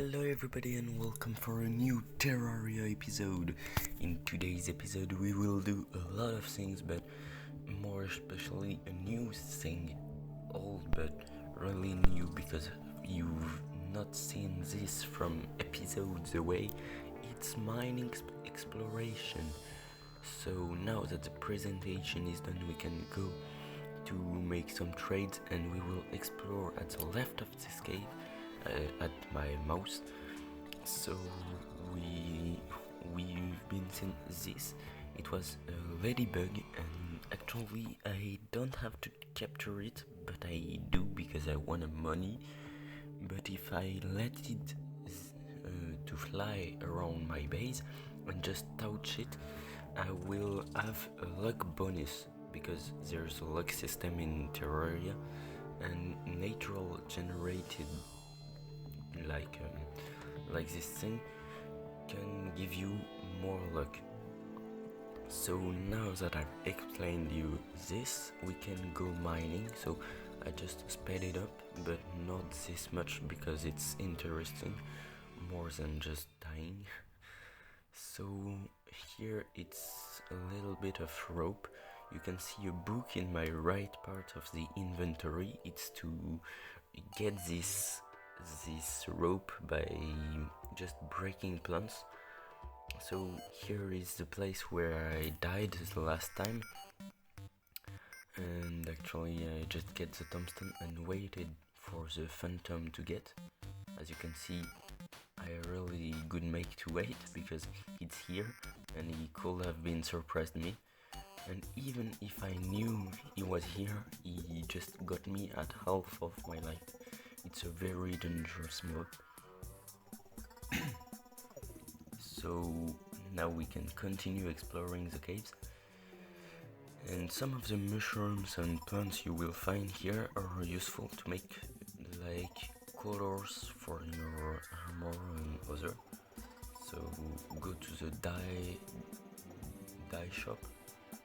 Hello everybody and welcome for a new Terraria episode. In today's episode we will do a lot of things, but more especially a new thing. Old but really new because you've not seen this from episodes away. It's mining exploration. So now that the presentation is done, we can go to make some trades and we will explore at the left of this cave. At my mouse. So we've been seeing this. It was a ladybug, and actually I don't have to capture it, but I do because I want money. But if I let it to fly around my base and just touch it, I will have a luck bonus because there's a luck system in Terraria, and natural generated like this thing can give you more luck. So now that I've explained you this, we can go mining. So I just sped it up, but not this much because it's interesting more than just dying. So here it's a little bit of rope. You can see a book in my right part of the inventory. It's to get this rope by just breaking plants. So here is the place where I died the last time, and actually I just get the tungsten and waited for the phantom to get. As you can see, I really good make to wait because it's here and he could have been surprised me, and even if I knew he was here, he just got me at half of my life. It's a very dangerous mode. So now we can continue exploring the caves, and some of the mushrooms and plants you will find here are useful to make like colors for your armor and other. So go to the dye shop,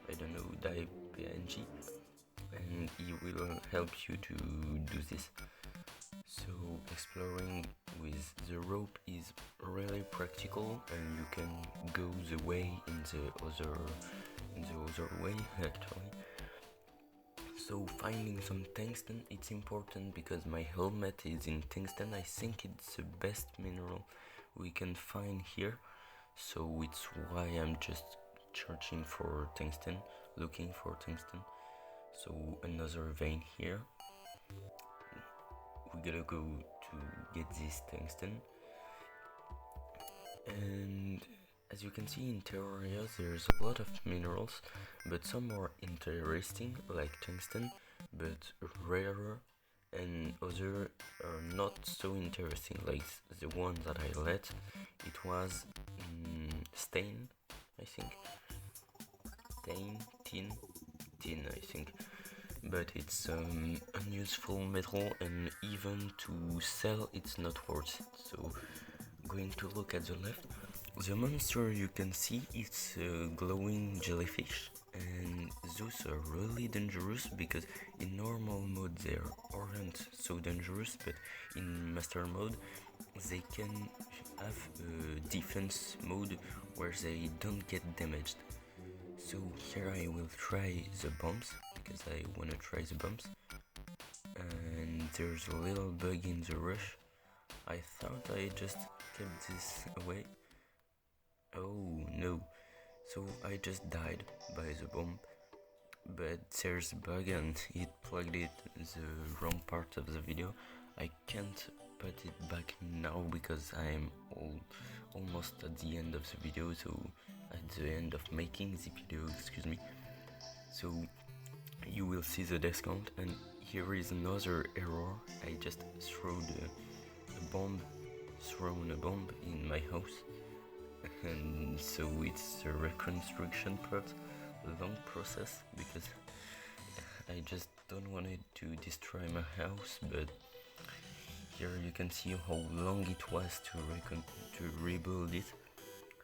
I don't know, dye PNG, and he will help you to do this. So exploring with the rope is really practical, and you can go the way in the other way actually. So finding some tungsten, it's important because my helmet is in tungsten. I think it's the best mineral we can find here, so it's why I'm just searching for tungsten, looking for tungsten. So another vein here. We gotta go to get this tungsten, and as you can see in Terraria there's a lot of minerals, but some are interesting like tungsten, but rarer, and other are not so interesting like the one that I let. It was stain, I think, tin I think, but it's unuseful metal, and even to sell it's not worth it. So going to look at the left, the monster you can see, it's a glowing jellyfish, and those are really dangerous because in normal mode they aren't so dangerous, but in master mode they can have a defense mode where they don't get damaged. So here I will try the bombs because I wanna try the bombs, and there's a little bug in the rush. I thought I just kept this away. Oh no, so I just died by the bomb, but there's a bug and it plugged it the wrong part of the video. I can't put it back now because I'm almost at the end of the video, so at the end of making the video, excuse me. So you will see the discount, and here is another error. I just thrown a bomb in my house, and so it's a reconstruction part, a long process because I just don't want it to destroy my house. But here you can see how long it was to rebuild it.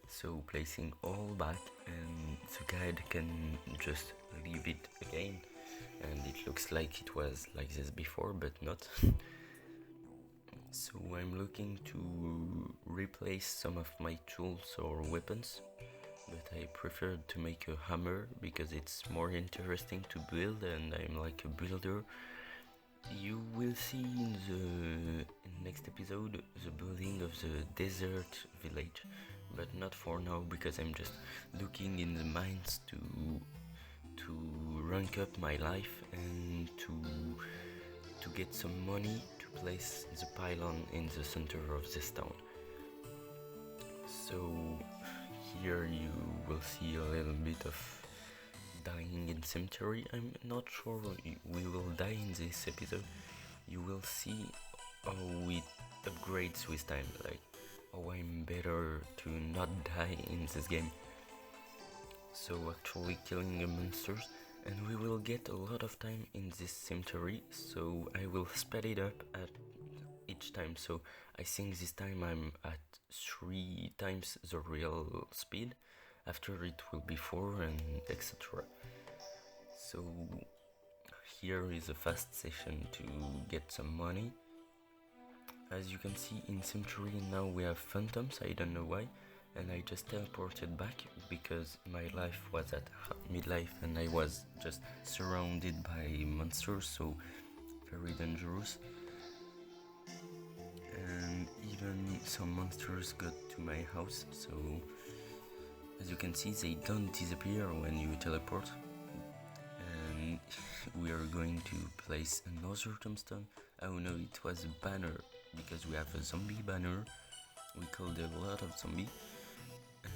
So placing all back, and the guide can just leave it again, and it looks like it was like this before, but not. So I'm looking to replace some of my tools or weapons, but I preferred to make a hammer because it's more interesting to build and I'm like a builder. You will see in the next episode the building of the desert village, but not for now because I'm just looking in the mines to rank up my life and to get some money to place the pylon in the center of this town. So here you will see a little bit of dying in cemetery. I'm not sure we will die in this episode. You will see how it upgrades with time, like how I'm better to not die in this game. So actually killing monsters, and we will get a lot of time in this cemetery, so I will speed it up at each time. So I think this time I'm at 3 times the real speed, after it will be 4 and etc. So here is a fast session to get some money. As you can see in cemetery now we have phantoms, I don't know why, and I just teleported back because my life was at midlife and I was just surrounded by monsters, so very dangerous. And even some monsters got to my house, so as you can see they don't disappear when you teleport. And we are going to place another tombstone. Oh no, it was a banner because we have a zombie banner. We killed a lot of zombies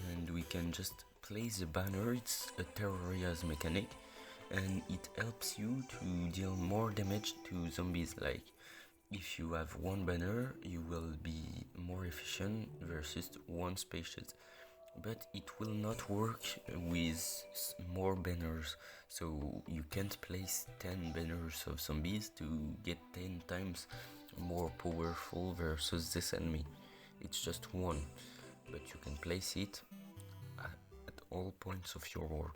and we can just place the banner. It's a terraria's mechanic and it helps you to deal more damage to zombies. Like if you have one banner you will be more efficient versus one spacious, but it will not work with more banners, so you can't place 10 banners of zombies to get 10 times more powerful versus this enemy. It's just one, but you can place it at all points of your world.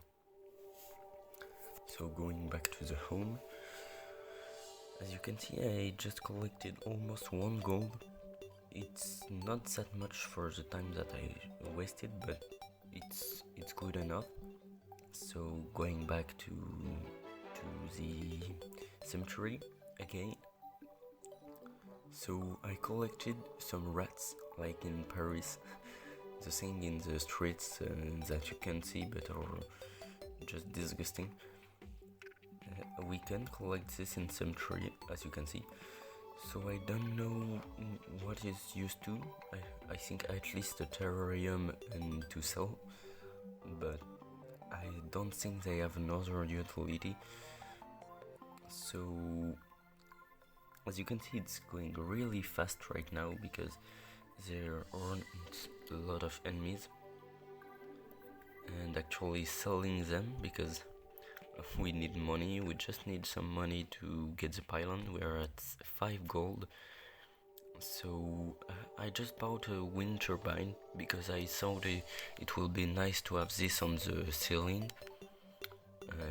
So going back to the home, as you can see I just collected almost 1 gold. It's not that much for the time that I wasted, but it's good enough. So going back to the cemetery again. So I collected some rats like in Paris, the thing in the streets that you can see but are just disgusting. We can collect this in cemetery, as you can see. So I don't know what is used to. I think at least a terrarium and to sell, but I don't think they have another utility. So as you can see it's going really fast right now because there aren't a lot of enemies, and actually selling them because we need money. We just need some money to get the pylon. We are at 5 gold. So I just bought a wind turbine because I thought it will be nice to have this on the ceiling,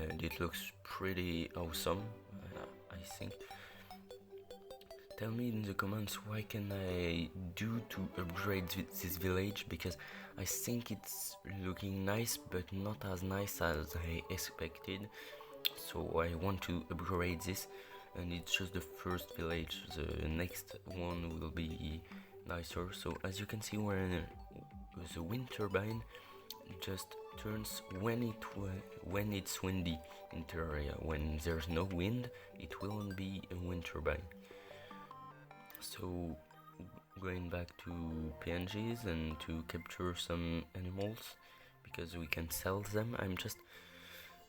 and it looks pretty awesome, I think. Tell me in the comments what can I do to upgrade this village, because I think it's looking nice but not as nice as I expected. So I want to upgrade this, and it's just the first village. The next one will be nicer. So as you can see, when the wind turbine just turns when it's windy in Terraria. When there's no wind, it won't be a wind turbine. So going back to PNGs and to capture some animals because we can sell them.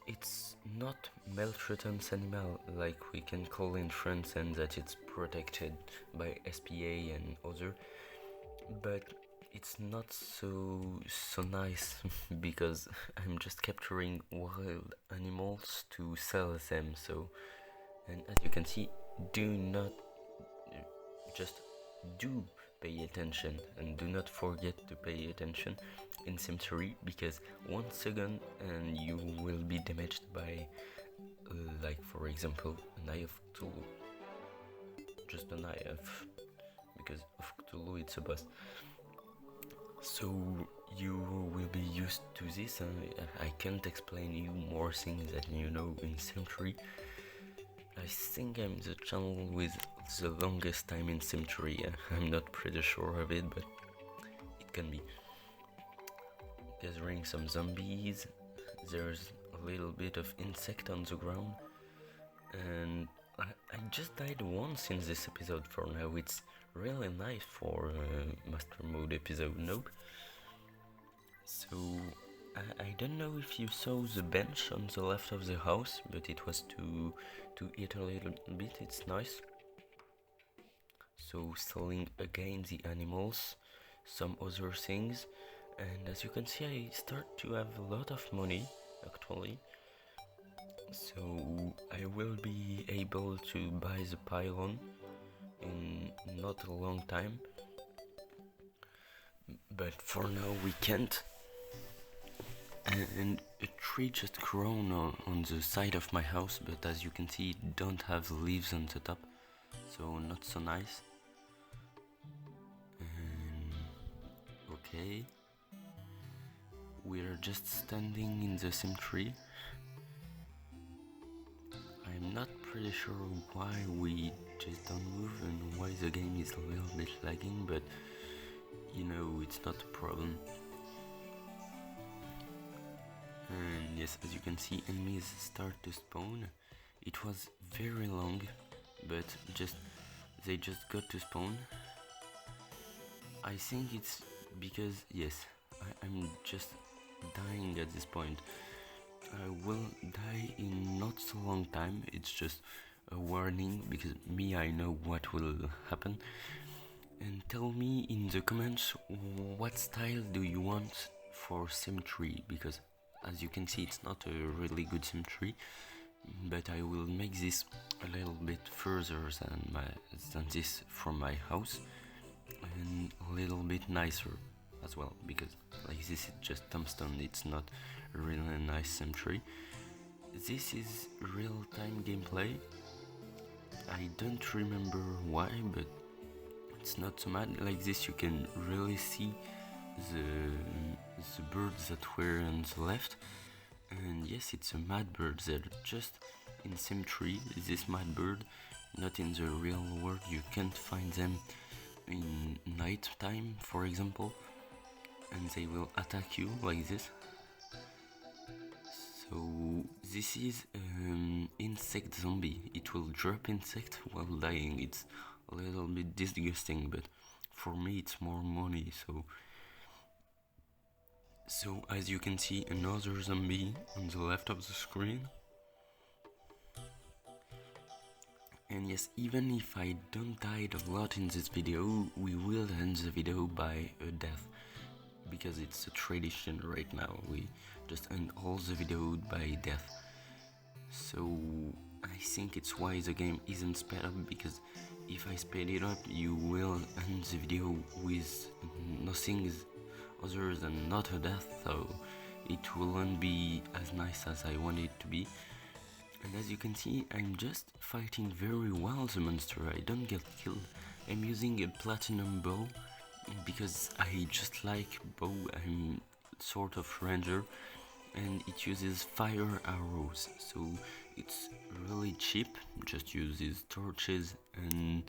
It's not maltreatance animal like we can call in France, and that it's protected by SPA and other, but it's not so nice because I'm just capturing wild animals to sell them. So, and as you can see, just do pay attention, and do not forget to pay attention in cemetery, because 1 second and you will be damaged by like for example a knife tool, just a knife, because of Cthulhu it's a boss. So you will be used to this, and I can't explain you more things that you know in Cemetery. I think I'm the channel with the longest time in Cemetery. I'm not pretty sure of it, but it can be. Gathering some zombies, there's a little bit of insect on the ground, and I just died once in this episode for now. It's really nice for a Master Mode episode, no? So, I don't know if you saw the bench on the left of the house, but it was to eat a little bit, it's nice. So, selling again the animals, some other things, and as you can see I start to have a lot of money, actually. So, I will be able to buy the pylon in not a long time, but for now we can't. And a tree just grown on the side of my house, but as you can see it don't have leaves on the top, so not so nice. Okay, we're just standing in the same tree. I'm not pretty sure why we just don't move and why the game is a little bit lagging, but you know, it's not a problem. And yes, as you can see, enemies start to spawn. It was very long, but they just got to spawn. I think it's because, yes, I'm just dying at this point. I will die in not so long time. It's just a warning, because I know what will happen. And tell me in the comments what style do you want for Cemetery, because as you can see it's not a really good Cemetery, but I will make this a little bit further than this from my house, and a little bit nicer as well, because like this is just tombstone, it's not a really nice Cemetery. This is real-time gameplay. I don't remember why, but it's not so bad. Like this you can really see the birds that were on the left, and yes, it's a mad bird. They're just in Cemetery. This mad bird, not in the real world. You can't find them in night time, for example, and they will attack you like this. So this is insect zombie. It will drop insect while dying. It's a little bit disgusting, but for me it's more money. So as you can see, another zombie on the left of the screen. And yes, even if I don't die a lot in this video, we will end the video by a death, because it's a tradition right now. We just end all the video by death. So I think it's why the game isn't sped up, because if I speed it up, you will end the video with nothing other than not a death, so it won't be as nice as I want it to be. And as you can see, I'm just fighting very well the monster. I don't get killed. I'm using a platinum bow because I just like bow. I'm sort of ranger, and it uses fire arrows, so it's really cheap. Just uses torches and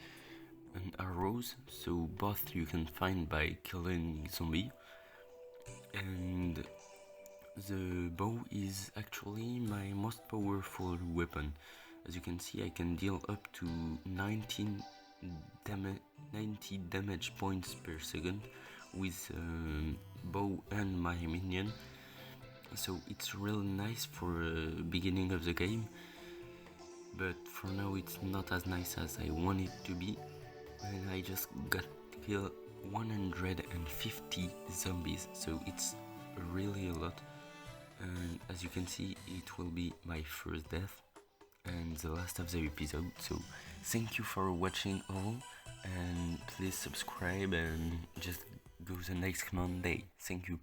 arrows, so both you can find by killing zombie. And the bow is actually my most powerful weapon. As you can see, I can deal up to 90 damage points per second with bow and my minion. So it's really nice for beginning of the game, but for now it's not as nice as I want it to be. And I just got to kill 150 zombies, so it's really a lot. And as you can see, it will be my first death and the last of the episode. So thank you for watching all, and please subscribe and just go the next Monday. Thank you.